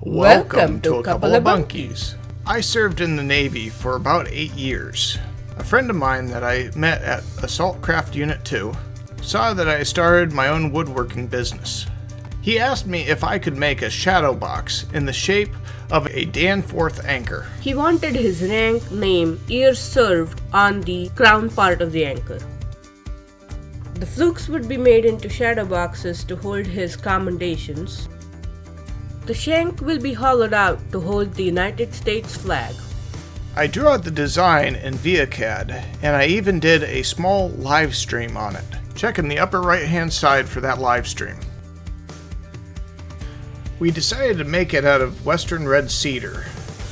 Welcome to a couple of bunkies. I served in the Navy for about 8 years. A friend of mine that I met at Assault Craft Unit 2 saw that I started my own woodworking business. He asked me if I could make a shadow box in the shape of a Danforth anchor. He wanted his rank name ears served on the crown part of the anchor. The flukes would be made into shadow boxes to hold his commendations. The shank will be hollowed out to hold the United States flag. I drew out the design in ViaCAD, and I even did a small live stream on it. Check in the upper right hand side for that live stream. We decided to make it out of western red cedar,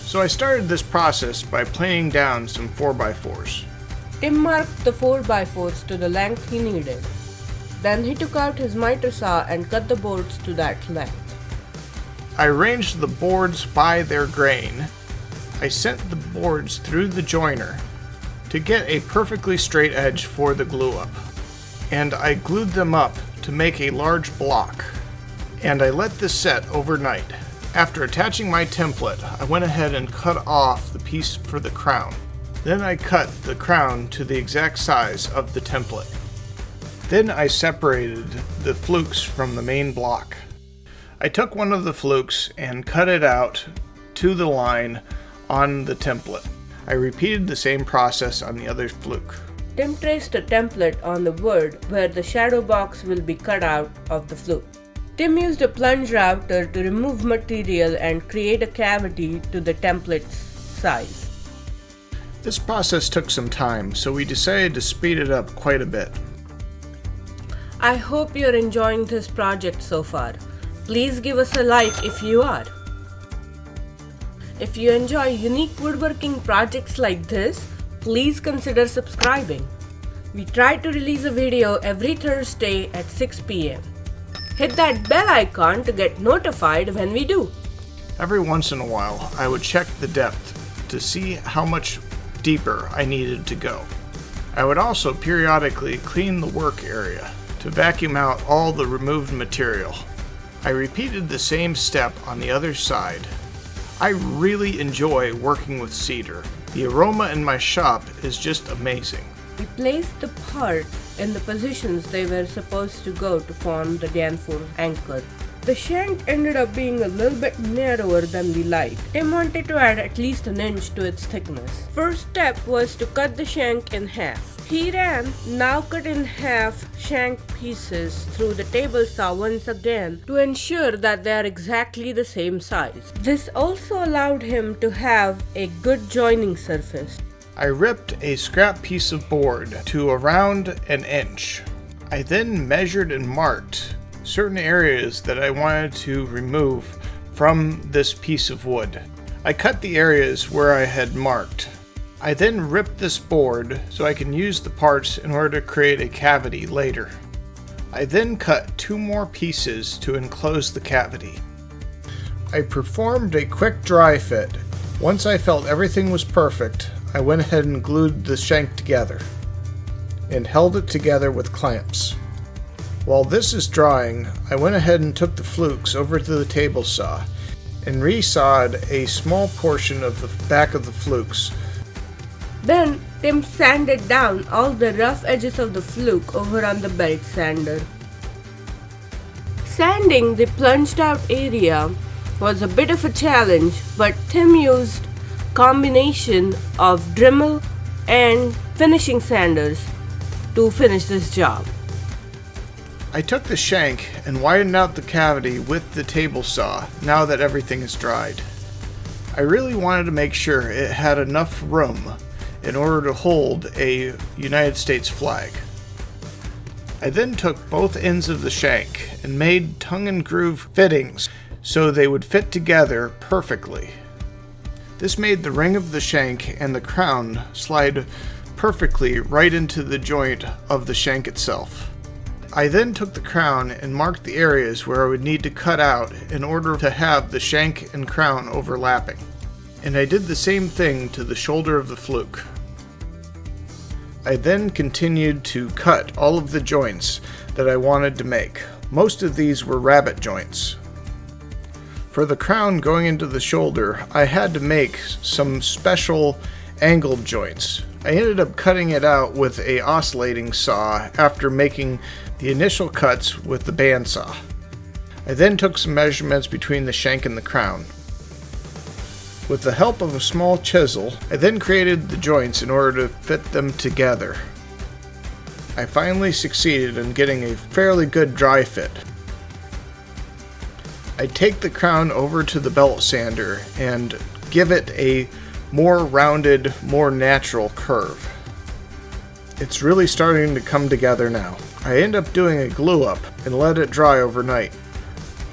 so I started this process by planing down some 4x4s. Tim marked the 4x4s to the length he needed. Then he took out his miter saw and cut the boards to that length. I arranged the boards by their grain. I sent the boards through the joiner to get a perfectly straight edge for the glue up. And I glued them up to make a large block. And I let this set overnight. After attaching my template, I went ahead and cut off the piece for the crown. Then I cut the crown to the exact size of the template. Then I separated the flukes from the main block. I took one of the flukes and cut it out to the line on the template. I repeated the same process on the other fluke. Tim traced a template on the wood where the shadow box will be cut out of the fluke. Tim used a plunge router to remove material and create a cavity to the template's size. This process took some time, so we decided to speed it up quite a bit. I hope you're enjoying this project so far. Please give us a like if you are. If you enjoy unique woodworking projects like this, please consider subscribing. We try to release a video every Thursday at 6 p.m. Hit that bell icon to get notified when we do. Every once in a while, I would check the depth to see how much deeper I needed to go. I would also periodically clean the work area to vacuum out all the removed material. I repeated the same step on the other side. I really enjoy working with cedar. The aroma in my shop is just amazing. We placed the parts in the positions they were supposed to go to form the Danforth anchor. The shank ended up being a little bit narrower than we liked. Tim wanted to add at least an inch to its thickness. First step was to cut the shank in half. He ran now cut in half shank pieces through the table saw once again to ensure that they are exactly the same size. This also allowed him to have a good joining surface. I ripped a scrap piece of board to around an inch. I then measured and marked certain areas that I wanted to remove from this piece of wood. I cut the areas where I had marked. I then ripped this board so I can use the parts in order to create a cavity later. I then cut 2 more pieces to enclose the cavity. I performed a quick dry fit. Once I felt everything was perfect, I went ahead and glued the shank together and held it together with clamps. While this is drying, I went ahead and took the flukes over to the table saw and resawed a small portion of the back of the flukes. Then Tim sanded down all the rough edges of the fluke over on the belt sander. Sanding the plunged out area was a bit of a challenge, but Tim used combination of Dremel and finishing sanders to finish this job. I took the shank and widened out the cavity with the table saw now that everything is dried. I really wanted to make sure it had enough room in order to hold a United States flag. I then took both ends of the shank and made tongue and groove fittings so they would fit together perfectly. This made the ring of the shank and the crown slide perfectly right into the joint of the shank itself. I then took the crown and marked the areas where I would need to cut out in order to have the shank and crown overlapping. And I did the same thing to the shoulder of the fluke. I then continued to cut all of the joints that I wanted to make. Most of these were rabbet joints. For the crown going into the shoulder, I had to make some special angled joints. I ended up cutting it out with a oscillating saw after making the initial cuts with the bandsaw. I then took some measurements between the shank and the crown. With the help of a small chisel, I then created the joints in order to fit them together. I finally succeeded in getting a fairly good dry fit. I take the crown over to the belt sander and give it a more rounded, more natural curve. It's really starting to come together now. I end up doing a glue up and let it dry overnight.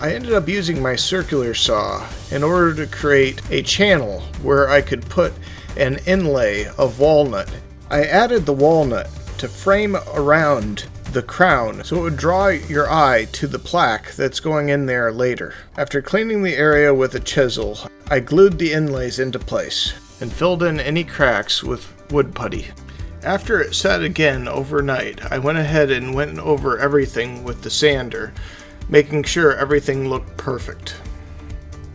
I ended up using my circular saw in order to create a channel where I could put an inlay of walnut. I added the walnut to frame around the crown so it would draw your eye to the plaque that's going in there later. After cleaning the area with a chisel, I glued the inlays into place and filled in any cracks with wood putty. After it set again overnight, I went ahead and went over everything with the sander, making sure everything looked perfect.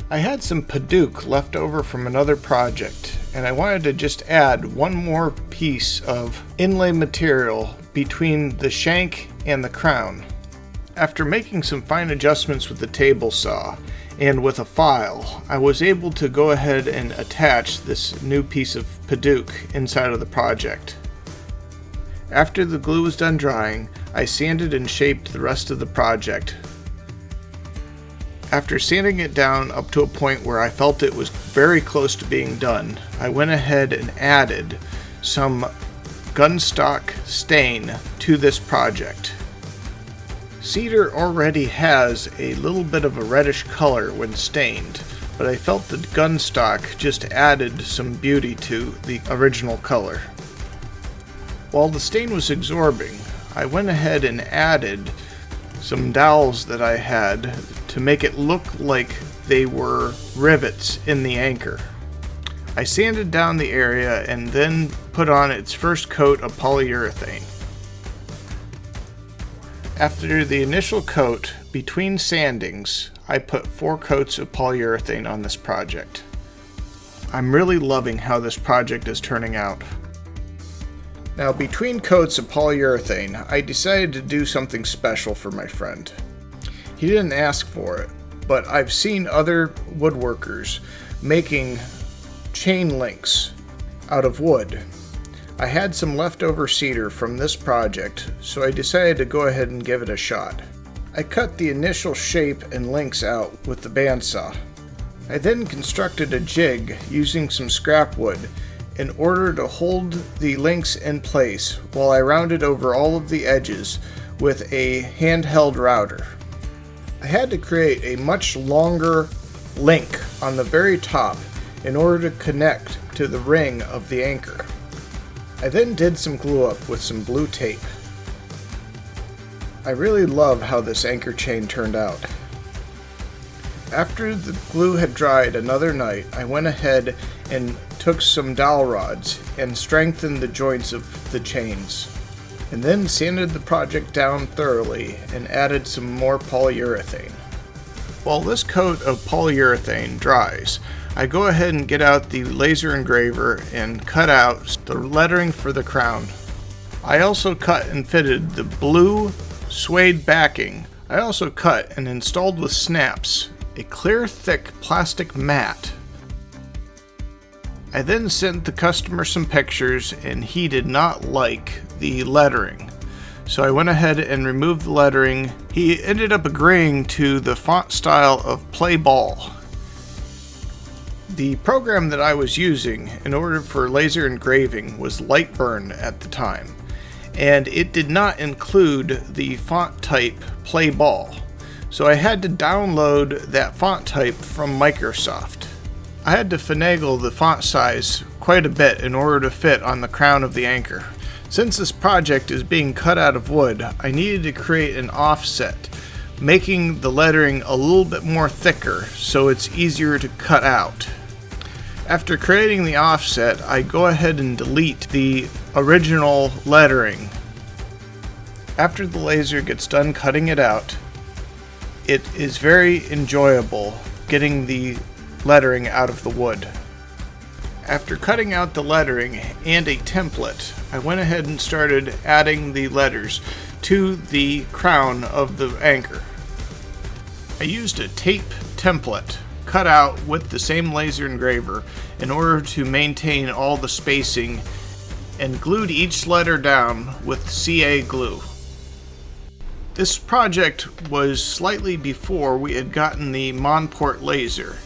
I had some PITCHUTE left over from another project, and I wanted to just add one more piece of inlay material between the shank and the crown. After making some fine adjustments with the table saw and with a file, I was able to go ahead and attach this new piece of PITCHUTE inside of the project. After the glue was done drying, I sanded and shaped the rest of the project. After sanding it down up to a point where I felt it was very close to being done, I went ahead and added some gunstock stain to this project. Cedar already has a little bit of a reddish color when stained, but I felt the gunstock just added some beauty to the original color. While the stain was absorbing, I went ahead and added some dowels that I had to make it look like they were rivets in the anchor. I sanded down the area and then put on its first coat of polyurethane. After the initial coat, between sandings, I put 4 coats of polyurethane on this project. I'm really loving how this project is turning out. Now, between coats of polyurethane, I decided to do something special for my friend. He didn't ask for it, but I've seen other woodworkers making chain links out of wood. I had some leftover cedar from this project, so I decided to go ahead and give it a shot. I cut the initial shape and links out with the bandsaw. I then constructed a jig using some scrap wood in order to hold the links in place while I rounded over all of the edges with a handheld router. I had to create a much longer link on the very top in order to connect to the ring of the anchor. I then did some glue up with some blue tape. I really love how this anchor chain turned out. After the glue had dried another night, I went ahead and took some dowel rods and strengthened the joints of the chains, and then sanded the project down thoroughly and added some more polyurethane. While this coat of polyurethane dries, I go ahead and get out the laser engraver and cut out the lettering for the crown. I also cut and fitted the blue suede backing. I also cut and installed with snaps a clear, thick plastic mat. I then sent the customer some pictures, and he did not like the lettering. So I went ahead and removed the lettering. He ended up agreeing to the font style of Play Ball. The program that I was using in order for laser engraving was Lightburn at the time, and it did not include the font type Play Ball. So I had to download that font type from Microsoft. I had to finagle the font size quite a bit in order to fit on the crown of the anchor. Since this project is being cut out of wood, I needed to create an offset, making the lettering a little bit more thicker so it's easier to cut out. After creating the offset, I go ahead and delete the original lettering. After the laser gets done cutting it out, it is very enjoyable getting the lettering out of the wood. After cutting out the lettering and a template, I went ahead and started adding the letters to the crown of the anchor. I used a tape template cut out with the same laser engraver in order to maintain all the spacing, and glued each letter down with CA glue. This project was slightly before we had gotten the Monport laser,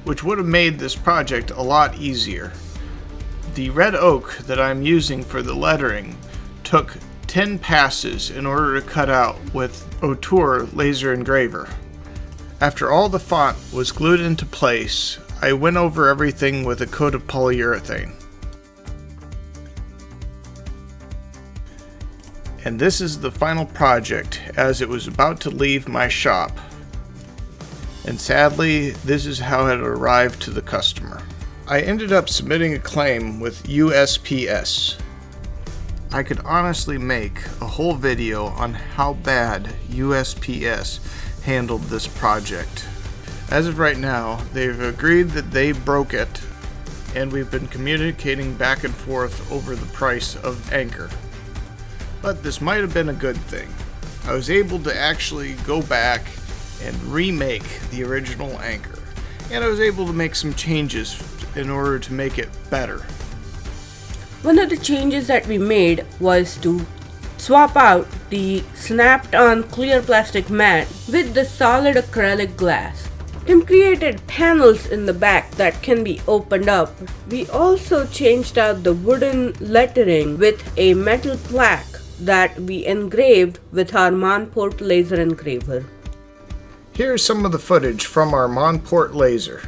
which would have made this project a lot easier. The red oak that I'm using for the lettering took 10 passes in order to cut out with Auteur laser engraver. After all the font was glued into place, I went over everything with a coat of polyurethane. And this is the final project as it was about to leave my shop. And sadly, this is how it arrived to the customer. I ended up submitting a claim with USPS. I could honestly make a whole video on how bad USPS handled this project. As of right now, they've agreed that they broke it, and we've been communicating back and forth over the price of anchor. But this might have been a good thing. I was able to actually go back and remake the original anchor, and I was able to make some changes in order to make it better. One of the changes that we made was to swap out the snapped on clear plastic mat with the solid acrylic glass. Tim created panels in the back that can be opened up. We also changed out the wooden lettering with a metal plaque that we engraved with our Monport laser engraver. Here's some of the footage from our Monport laser.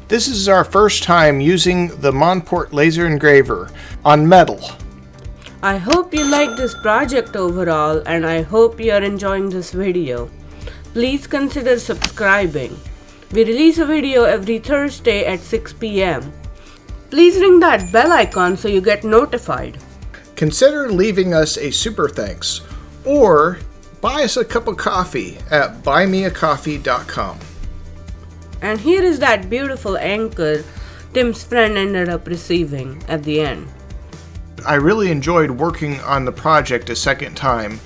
This is our first time using the Monport laser engraver on metal. I hope you like this project overall, and I hope you are enjoying this video. Please consider subscribing. We release a video every Thursday at 6 p.m. Please ring that bell icon so you get notified. Consider leaving us a super thanks, or buy us a cup of coffee at buymeacoffee.com. And here is that beautiful anchor Tim's friend ended up receiving at the end. I really enjoyed working on the project a second time.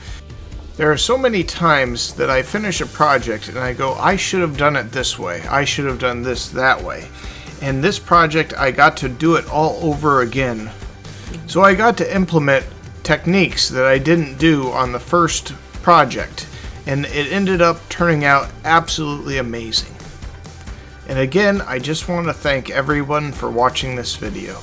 There are so many times that I finish a project and I go, I should have done it this way, I should have done this that way. And this project, I got to do it all over again. So I got to implement techniques that I didn't do on the first project, and it ended up turning out absolutely amazing. And again, I just want to thank everyone for watching this video.